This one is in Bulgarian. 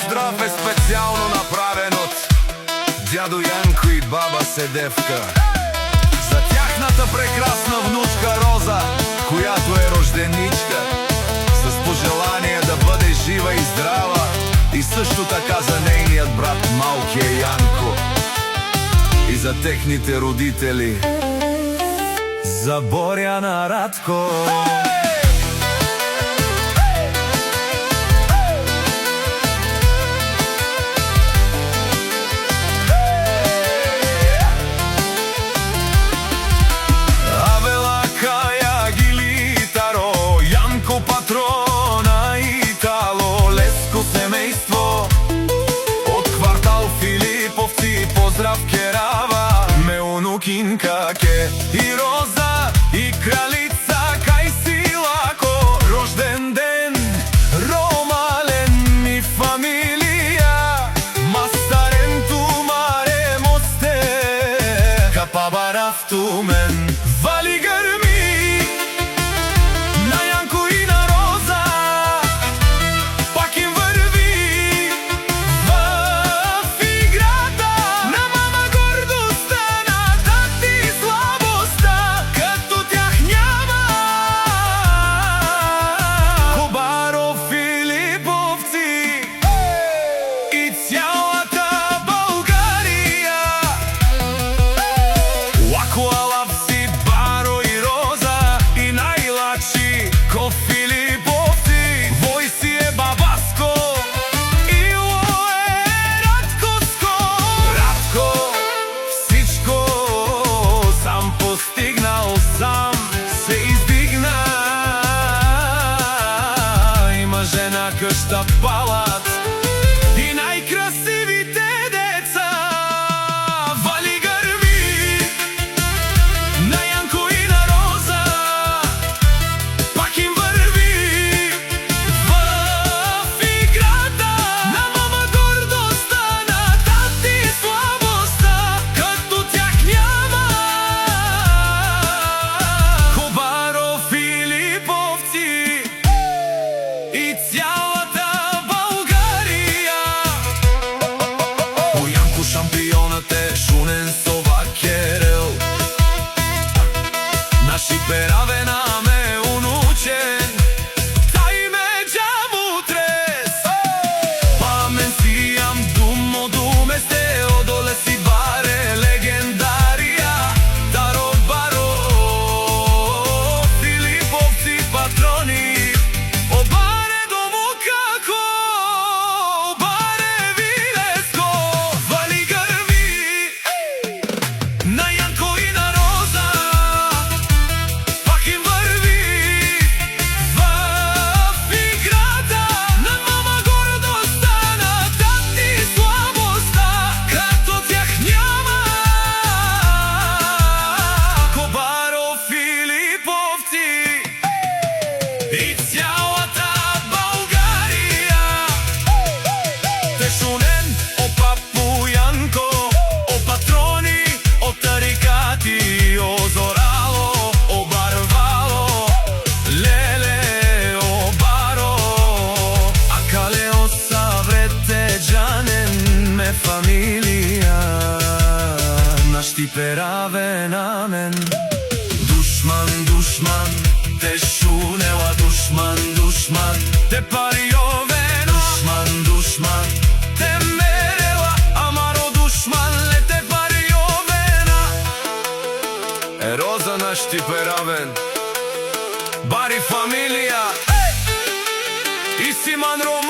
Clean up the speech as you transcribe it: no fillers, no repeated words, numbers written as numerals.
поздрав е специјално направен од дјадо Јанко и баба Седевка за тяхната прекрасна внучка Роза, којато е рожденичка, с пожелание да бъде жива и здрава, и също така за нейният брат малкия Јанко и за техните родители, за Борјана Радко. Патрона и Тало, Леско семејство од квартал Филиповци, поздрав керава ме унукинка ке и Роза и кралица кај си лако, рожден ден ромален ми фамилија, мастарен тумаре мосте капабарав тумен вали грми къща палат и најкрасивите деца вали грми на Јанко и на Роза, пак им върви в играта на мама гордостта, на тати слабостта, като тях няма. Кобаро Филиповци и цялата Българија, по Јанко шампионът е шунен сова керел, наши перавена ме унучен, тај ме джаму трес, памен си ам думо думе сте, одоле си баре легендарија, даро баро Филиповци патрони. И цялата Българија те шунен о папу Јанко, о патрони, о тарикати, о зорало, о барвало, леле, о баро, а кале о саврете джанен ме фамилија, наш ти пераве на мен. Душман, душман, те шунела душман, душман, те париовено, душман, душман, те мерела, амаро душман, ле те париовена. Роза наш ти перавен, бари фамилија, и си ман Ром.